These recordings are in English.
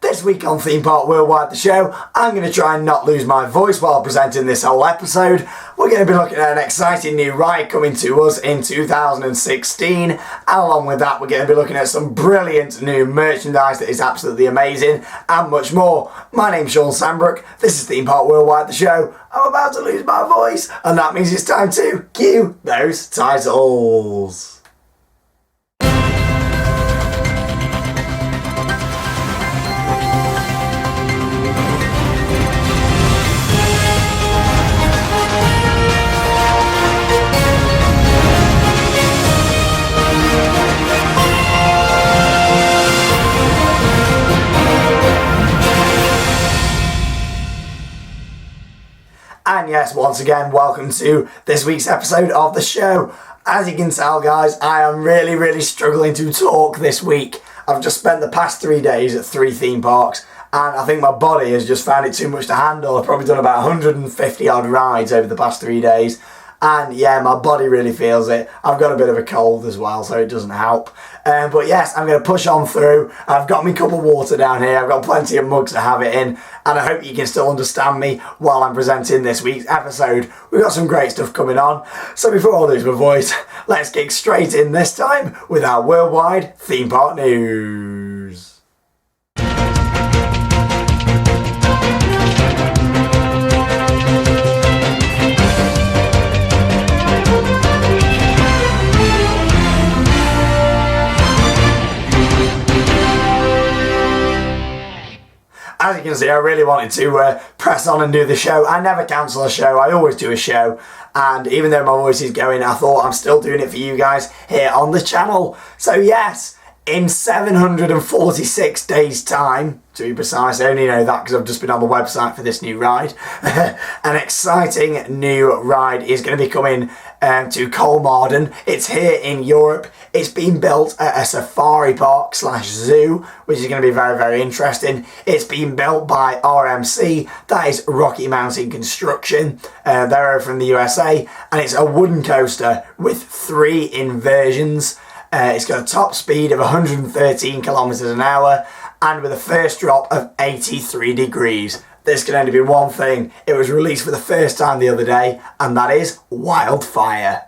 This week on Theme Park Worldwide, the show, I'm going to try and not lose my voice while presenting this whole episode. We're going to be looking at an exciting new ride coming to us in 2016, and along with that we're going to be looking at some brilliant new merchandise that is absolutely amazing, and much more. My name's Shawn Sanbrooke, this is Theme Park Worldwide, the show. I'm about to lose my voice, and that means it's time to cue those titles. And yes, once again, welcome to this week's episode of the show. As you can tell, guys, I am really struggling to talk this week. I've just spent the past 3 days at 3 theme parks, and I think my body has just found it too much to handle. I've probably done about 150 odd rides over the past 3 days. And yeah, my body really feels it. I've got a bit of a cold as well, so it doesn't help. But yes, I'm going to push on through. I've got my cup of water down here. I've got plenty of mugs to have it in. And I hope you can still understand me while I'm presenting this week's episode. We've got some great stuff coming on. So before I lose my voice, let's kick straight in this time with our worldwide theme park news. As you can see, I really wanted to press on and do the show. I never cancel a show, I always do a show. And even though my voice is going, I thought I'm still doing it for you guys here on the channel. So yes, in 746 days time, to be precise, I only know that because I've just been on the website for this new ride. An exciting new ride is going to be coming to Kolmarden. It's here in Europe. It's been built at a safari park / zoo, which is going to be very interesting. It's been built by RMC, that is Rocky Mountain Construction. They're over from the USA, and it's a wooden coaster with 3 inversions. It's got a top speed of 113 kilometers an hour, and with a first drop of 83 degrees. This can only be one thing. It was released for the first time the other day, and that is wildfire.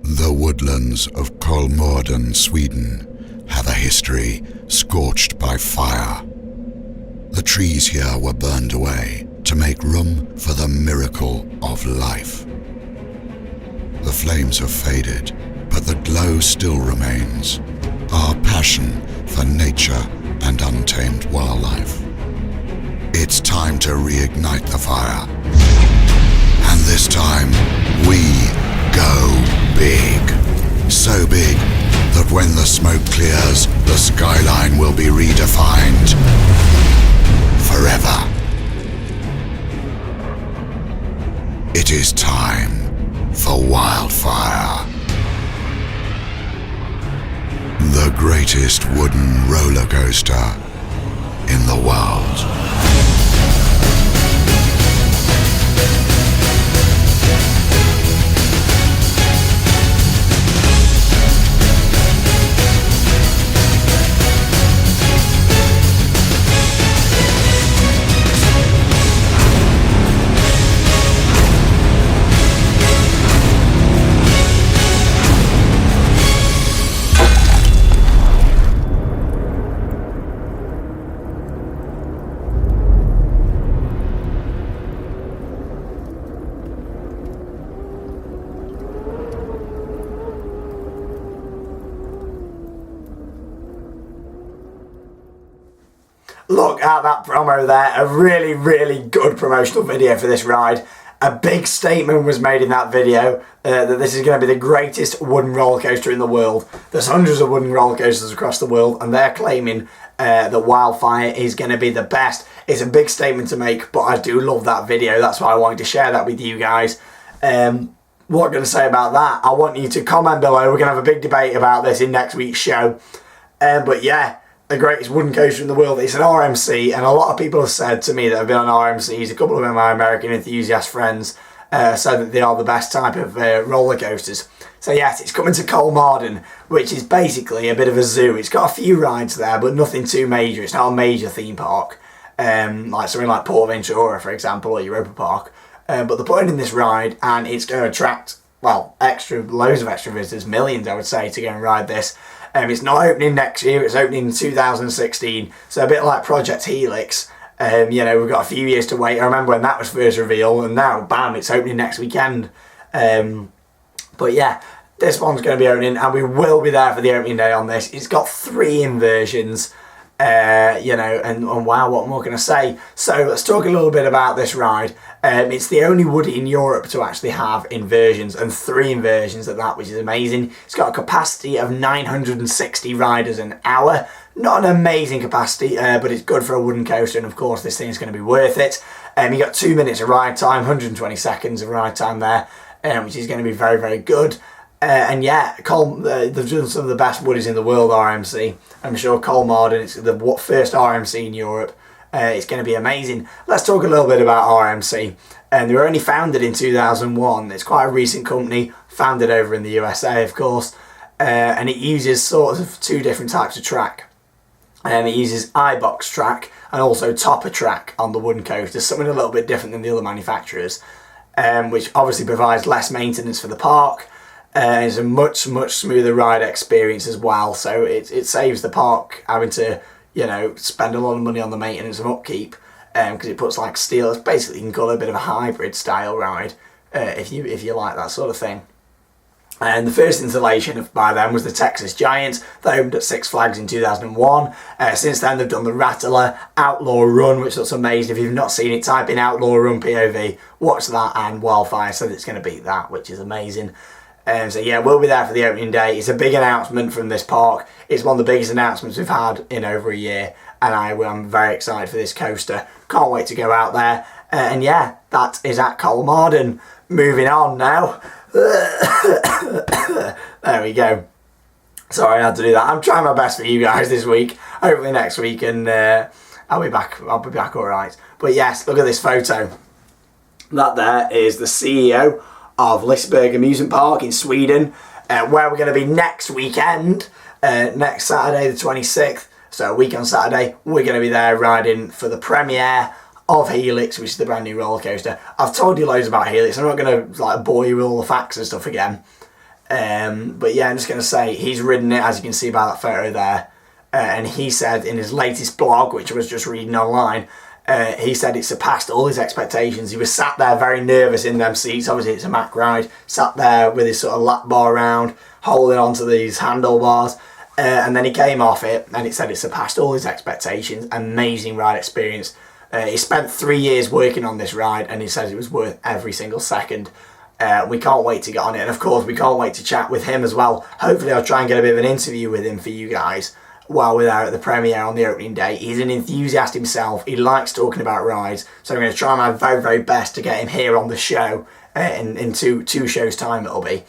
The woodlands of Kolmården, Sweden, have a history scorched by fire. The trees here were burned away to make room for the miracle of life. The flames have faded, but the glow still remains. Our passion for nature and untamed wildlife. It's time to reignite the fire. And this time, we go big. So big that when the smoke clears, the skyline will be redefined forever. It is time for wildfire. The greatest wooden roller coaster in the world. Look at that promo there, a really good promotional video for this ride. A big statement was made in that video that this is going to be the greatest wooden roller coaster in the world. There's hundreds of wooden roller coasters across the world, and they're claiming that wildfire is going to be the best. It's a big statement to make, but I do love that video. That's why I wanted to share that with you guys. What I'm going to say about that, I want you to comment below. We're going to have a big debate about this in next week's show. But yeah, the greatest wooden coaster in the world. It's an RMC, and a lot of people have said to me that have been on RMCs, a couple of my American enthusiast friends, so that they are the best type of roller coasters. So yes, it's coming to Colmarden, which is basically a bit of a zoo. It's got a few rides there, but nothing too major. It's not a major theme park, like something like Portventura, for example, or Europa Park. But they're putting in this ride, and it's going to attract, well, loads of extra visitors, millions, I would say, to go and ride this. It's not opening next year, it's opening in 2016, so a bit like Project Helix. We've got a few years to wait. I remember when that was first revealed, and now, bam, it's opening next weekend. But yeah, this one's going to be opening, and we will be there for the opening day on this. It's got 3 inversions, and wow, what more can I say? So let's talk a little bit about this ride. It's the only Woody in Europe to actually have inversions, and 3 inversions at that, which is amazing. It's got a capacity of 960 riders an hour. Not an amazing capacity, but it's good for a wooden coaster, and of course this thing's going to be worth it. You got 2 minutes of ride time, 120 seconds of ride time there, which is going to be very, very good. And yeah, they've done some of the best Woodies in the world, RMC. I'm sure Colmarden, it's the first RMC in Europe. It's going to be amazing. Let's talk a little bit about RMC. They were only founded in 2001. It's quite a recent company, founded over in the USA, of course. And it uses sort of 2 different types of track. It uses iBox track and also topper track on the wooden coaster, something a little bit different than the other manufacturers, which obviously provides less maintenance for the park. It's a much smoother ride experience as well, so it saves the park having to spend a lot of money on the maintenance and upkeep, because it puts like steel. It's basically, you can call it a bit of a hybrid style ride, if you like that sort of thing. And the first installation by them was the Texas Giant. That opened at Six Flags in 2001. Since then they've done the Rattler, Outlaw Run, which looks amazing. If you've not seen it, type in Outlaw Run POV, watch that, and Wildfire said it's going to beat that, which is amazing. So yeah, we'll be there for the opening day. It's a big announcement from this park. It's one of the biggest announcements we've had in over a year, and I'm very excited for this coaster. Can't wait to go out there. And yeah, that is at Colmarden. Moving on now. There we go. Sorry, I had to do that. I'm trying my best for you guys this week. Hopefully next week, and I'll be back all right. But yes, look at this photo. That there is the CEO of Liseberg Amusement Park in Sweden, where we're going to be next weekend, next Saturday the 26th. So a week on Saturday, we're going to be there riding for the premiere of Helix, which is the brand new roller coaster. I've told you loads about Helix. I'm not going to bore you with all the facts and stuff again. But yeah, I'm just going to say he's ridden it, as you can see by that photo there. And he said in his latest blog, which I was just reading online, he said it surpassed all his expectations. He was sat there very nervous in them seats. Obviously it's a Mack ride. Sat there with his sort of lap bar around, holding onto these handlebars. And then he came off it, and it said it surpassed all his expectations. Amazing ride experience. He spent 3 years working on this ride, and he says it was worth every single second. We can't wait to get on it, and of course we can't wait to chat with him as well. Hopefully I'll try and get a bit of an interview with him for you guys while we're there at the premiere on the opening day. He's an enthusiast himself. He likes talking about rides, so I'm going to try my very, very best to get him here on the show in two shows time it'll be.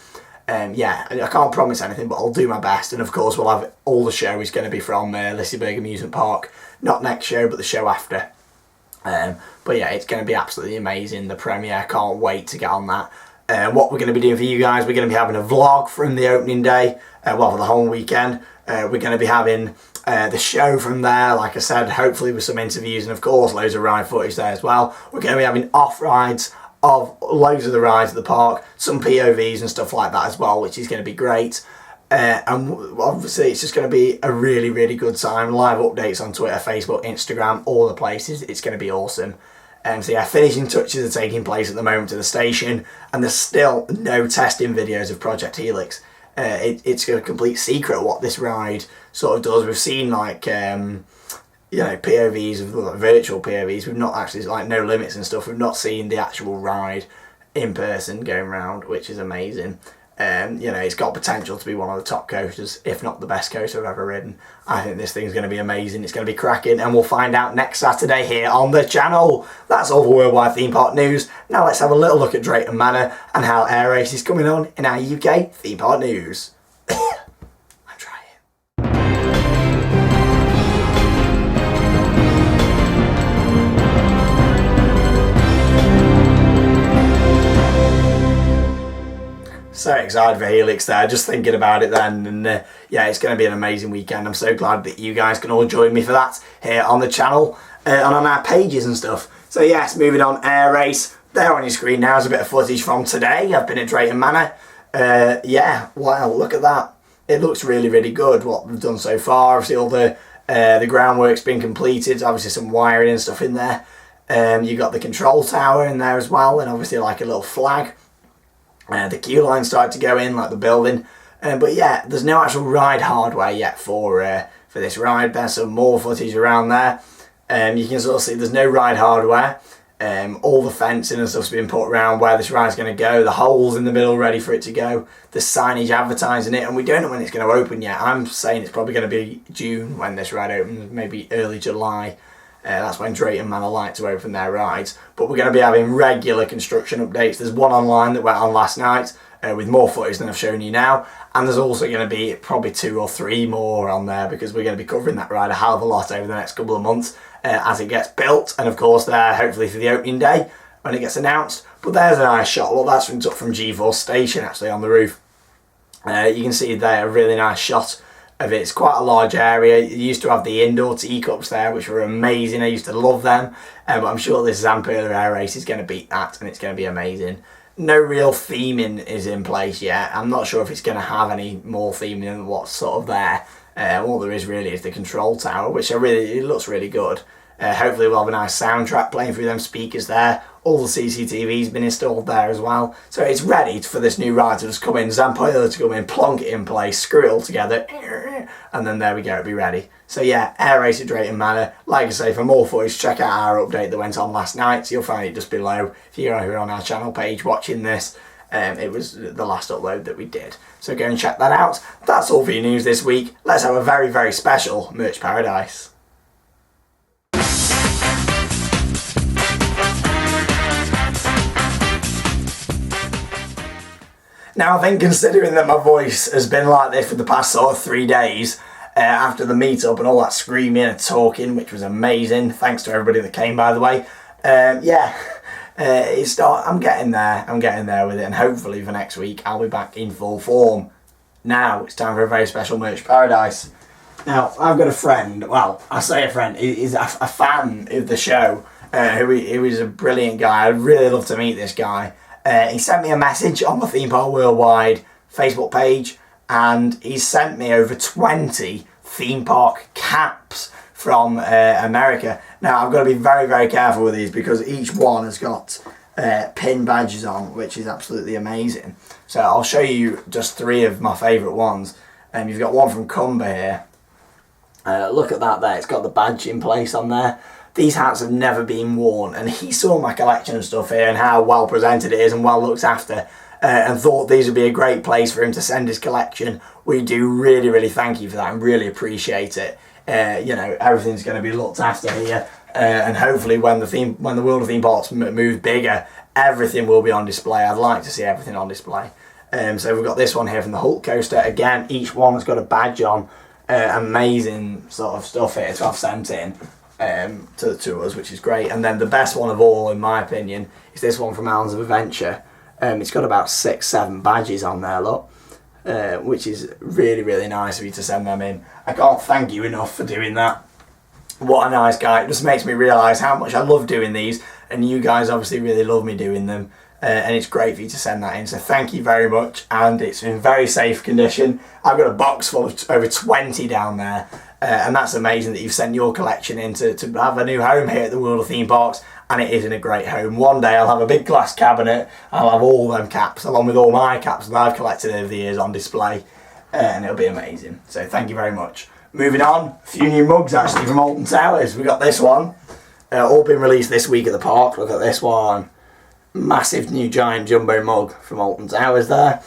Yeah, I can't promise anything, but I'll do my best. And of course we'll have all the show is going to be from Liseberg Amusement Park. Not next show, but the show after. But yeah, it's going to be absolutely amazing, the premiere. Can't wait to get on that. What we're going to be doing for you guys, we're going to be having a vlog from the opening day, for the whole weekend. We're going to be having the show from there, like I said, hopefully with some interviews, and of course loads of ride footage there as well. We're going to be having off rides of loads of the rides at the park, some POVs and stuff like that as well, which is going to be great. And obviously it's just going to be a really, really good time. Live updates on Twitter, Facebook, Instagram, all the places. It's going to be awesome. So yeah, finishing touches are taking place at the moment to the station, and there's still no testing videos of Project Helix. It's a complete secret what this ride sort of does. We've seen POVs of virtual POVs. We've not actually no limits and stuff. We've not seen the actual ride in person going around, which is amazing. It's got potential to be one of the top coasters, if not the best coaster I've ever ridden. I think this thing's going to be amazing. It's going to be cracking, and we'll find out next Saturday here on the channel. That's all for Worldwide Theme Park News. Now let's have a little look at Drayton Manor and how Air Race is coming on in our UK Theme Park News. I'm trying. so excited for Helix there, just thinking about it then, and yeah, it's going to be an amazing weekend. I'm so glad that you guys can all join me for that here on the channel and on our pages and stuff. So yes, moving on, air race. There on your screen now is a bit of footage from today. I've been at Drayton Manor. Yeah, wow, look at that. It looks really, really good what we've done so far. Obviously all the groundwork's been completed, obviously some wiring and stuff in there. You got the control tower in there as well, and obviously like a little flag. The queue line started to go in, like the building. But yeah, there's no actual ride hardware yet for this ride. There's some more footage around there. You can sort of see there's no ride hardware. All the fencing and stuff's been put around where this ride's going to go. The holes in the middle ready for it to go. The signage advertising it, and we don't know when it's going to open yet. I'm saying it's probably going to be June when this ride opens, maybe early July. That's when Drayton Manor like to open their rides. But we're going to be having regular construction updates. There's one online that went on last night with more footage than I've shown you now. And there's also going to be probably 2 or 3 more on there, because we're going to be covering that ride a hell of a lot over the next couple of months as it gets built. And of course there, hopefully for the opening day when it gets announced. But there's a nice shot. Well, that's from G4 Station actually on the roof. You can see there a really nice shot of it. It's quite a large area. You used to have the indoor teacups there, which were amazing. I used to love them. But I'm sure this Zamperla air race is going to beat that, and it's going to be amazing. No real theming is in place yet. I'm not sure if it's going to have any more theming than what's sort of there. All there is really is the control tower, which it looks really good. Hopefully we'll have a nice soundtrack playing through them speakers there. All the CCTV's been installed there as well. So it's ready for this new ride to just come in, Zamperla to come in, plonk it in place, screw it all together, and then there we go, it'll be ready. So yeah, air race at Drayton Manor. Like I say, for more footage, check out our update that went on last night. So you'll find it just below. If you're over on our channel page watching this, it was the last upload that we did. So go and check that out. That's all for your news this week. Let's have a very, very special Mitch Paradise. Now I think, considering that my voice has been like this for the past sort of 3 days, after the meet-up and all that screaming and talking, which was amazing, thanks to everybody that came by the way, yeah, I'm getting there with it, and hopefully for next week I'll be back in full form. Now it's time for a very special Mitch Paradise. Now I've got a friend, well I say a friend, he's a fan of the show, who is a brilliant guy. I'd really love to meet this guy. He sent me a message on the Theme Park Worldwide Facebook page, and he sent me over 20 theme park caps from America. Now I've got to be very, very careful with these, because each one has got pin badges on, which is absolutely amazing. So I'll show you just 3 of my favourite ones. You've got one from Cumber here. Look at that there, it's got the badge in place on there. These hats have never been worn, and he saw my collection of stuff here and how well presented it is and well looked after, and thought these would be a great place for him to send his collection. We do really, really thank you for that and really appreciate it. You know, everything's going to be looked after here, and hopefully when the World of Theme Parks moves bigger, everything will be on display. I'd like to see everything on display. So we've got this one here from the Hulk Coaster. Again, each one has got a badge on. Amazing sort of stuff here to have sent in to us, which is great. And then the best one of all, in my opinion, is this one from Islands of Adventure. It's got about 6-7 badges on there, look, which is really, really nice of you to send them in. I can't thank you enough for doing that. What a nice guy. It just makes me realise how much I love doing these, and you guys obviously really love me doing them, and it's great for you to send that in, so thank you very much. And it's in very safe condition. I've got a box full of over 20 down there, and that's amazing that you've sent your collection in to have a new home here at the World of Theme Parks, and it is in a great home. One day I'll have a big glass cabinet, I'll have all them caps along with all my caps that I've collected over the years on display, and it'll be amazing. So thank you very much. Moving on, a few new mugs actually from Alton Towers. We got this one, all been released this week at the park. Look at this one, massive new giant jumbo mug from Alton Towers there,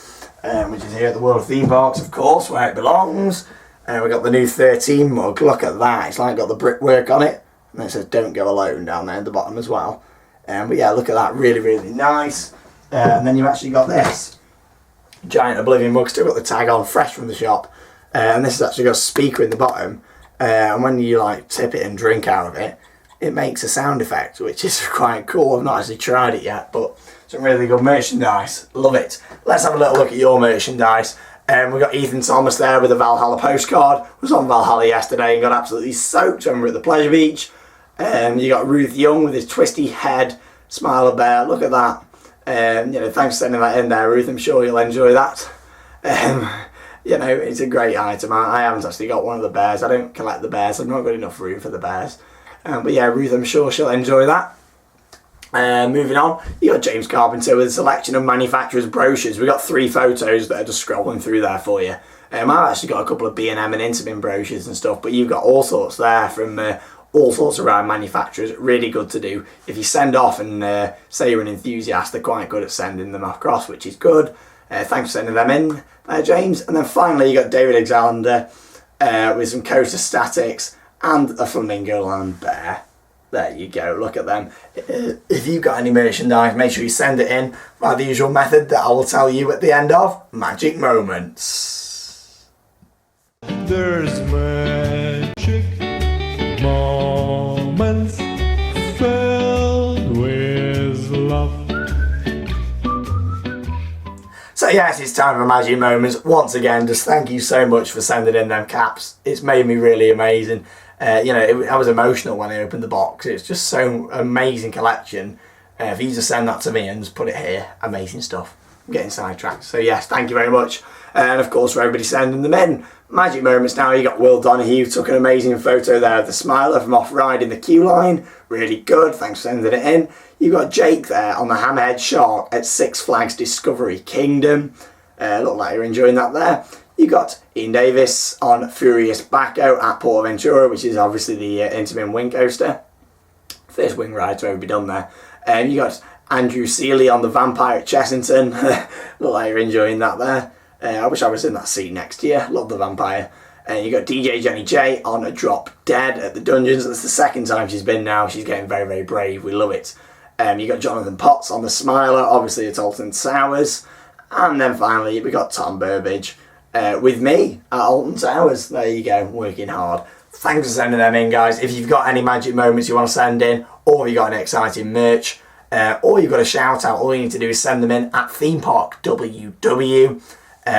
which is here at the World of Theme Parks, of course, where it belongs. We got the new 13 mug. Look at that, it's like got the brickwork on it, and it says "Don't Go Alone" down there at the bottom as well. But yeah, look at that, really, really nice. And then you've actually got this giant Oblivion mug, still got the tag on, fresh from the shop. And this has actually got a speaker in the bottom, and when you like tip it and drink out of it, it makes a sound effect, which is quite cool. I've not actually tried it yet, but some really good merchandise. Love it. Let's have a little look at your merchandise. We've got Ethan Thomas there with a Valhalla postcard. Was on Valhalla yesterday and got absolutely soaked when we were at the Pleasure Beach. You got Ruth Young with his twisty head, Smiler Bear. Look at that. Thanks for sending that in there, Ruth. I'm sure you'll enjoy that. It's a great item. I haven't actually got one of the bears. I don't collect the bears. I've not got enough room for the bears. But yeah, Ruth, I'm sure she'll enjoy that. Moving on, you got James Carpenter with a selection of manufacturers' brochures. We've got 3 photos that are just scrolling through there for you. I've actually got a couple of B&M and Intamin brochures and stuff, but you've got all sorts there from all sorts of ride manufacturers. Really good to do. If you send off and say you're an enthusiast, they're quite good at sending them across, which is good. Thanks for sending them in there, James. And then finally, you got David Alexander with some Coaster Statics and a Flamingo Land Bear. There you go, look at them. If you've got any merchandise, make sure you send it in by the usual method that I will tell you at the end of Magic Moments. There's magic moments filled with love. So yes, it's time for Magic Moments. Once again, just thank you so much for sending in them caps. It's made me really amazing. I was emotional when I opened the box. It's just so amazing collection. For you to send that to me and just put it here, amazing stuff. I'm getting sidetracked. So yes, thank you very much. And of course for everybody sending them in. Magic Moments now, you got Will Donahue, took an amazing photo there of the Smiler from off-ride in the queue line. Really good, thanks for sending it in. You got Jake there on the Hammerhead Shark at Six Flags Discovery Kingdom. Look like you're enjoying that there. You got Ian Davis on Furious Bacco at Portaventura, which is obviously the Intamin wing coaster. First wing ride to ever be done there. You got Andrew Seeley on the Vampire at Chessington. Look like you're enjoying that there. I wish I was in that seat next year. Love the Vampire. You got DJ Jenny J on a Drop Dead at the Dungeons. That's the second time she's been now. She's getting very, very brave. We love it. You got Jonathan Potts on the Smiler, obviously at Alton Towers. And then finally, we got Tom Burbage with me at Alton Towers. There you go, working hard. Thanks for sending them in, guys. If you've got any magic moments you want to send in, or you've got any exciting merch, or you've got a shout out, all you need to do is send them in at Theme Park WW,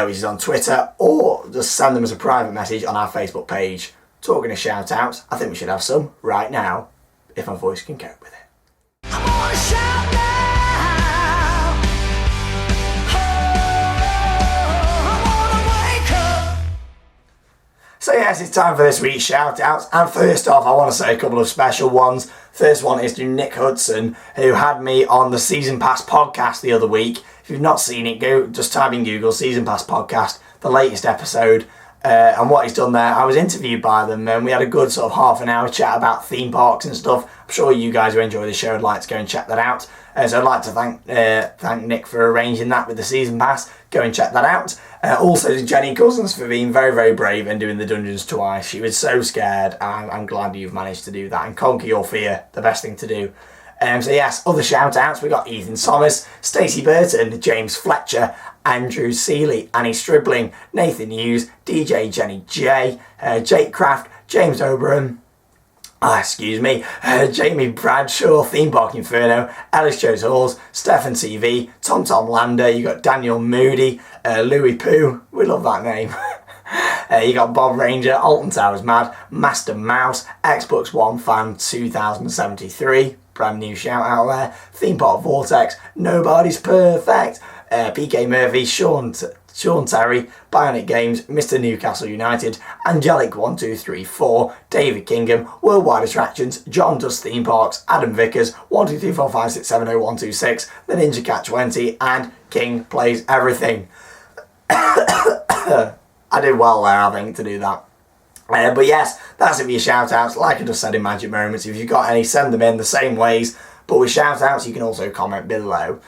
which is on Twitter, or just send them as a private message on our Facebook page. Talking of shout outs, I think we should have some right now, if my voice can cope with it. I'm gonna shout now. So yes, it's time for this week's shout-outs, and first off I want to say a couple of special ones. First one is to Nick Hudson, who had me on the Season Pass podcast the other week. If you've not seen it, go just type in Google Season Pass podcast, the latest episode, and what he's done there. I was interviewed by them and we had a good sort of half an hour chat about theme parks and stuff. I'm sure you guys who enjoy the show would like to go and check that out. So I'd like to thank Nick for arranging that with the Season Pass. Go and check that out. Also to Jenny Cousins for being very, very brave and doing the dungeons twice. She was so scared. I'm glad you've managed to do that and conquer your fear. The best thing to do. So yes, other shout outs. We got Ethan Thomas, Stacey Burton, James Fletcher, Andrew Seeley, Annie Stribling, Nathan Hughes, DJ Jenny J, Jake Craft, James Oberon, Jamie Bradshaw, Theme Park Inferno, Ellis Jones Halls, Stefan TV, Tom Lander, you got Daniel Moody, Louis Pooh, we love that name. You got Bob Ranger, Alton Towers Mad, Master Mouse, Xbox One Fan 2073, brand new shout out there, Theme Park Vortex, Nobody's Perfect, PK Murphy, Sean Terry, Bionic Games, Mr. Newcastle United, Angelic1234, David Kingham, Worldwide Attractions, John Does Theme Parks, Adam Vickers, 12345670126, The Ninja Cat 20, and King Plays Everything. I did well there, I think, to do that. But yes, that's it for your shout outs. Like I just said in Magic Moments, if you've got any, send them in the same ways. But with shout outs, you can also comment below.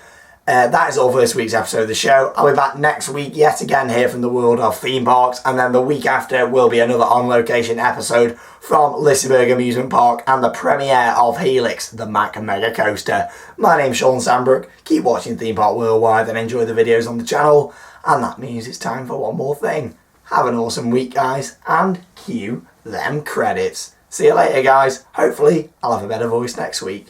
That is all for this week's episode of the show. I'll be back next week yet again here from the world of theme parks, and then the week after will be another on-location episode from Liseberg Amusement Park and the premiere of Helix, the Mack Mega Coaster. My name's Shawn Sanbrooke. Keep watching Theme Park Worldwide and enjoy the videos on the channel. And that means it's time for one more thing. Have an awesome week, guys, and cue them credits. See you later, guys. Hopefully, I'll have a better voice next week.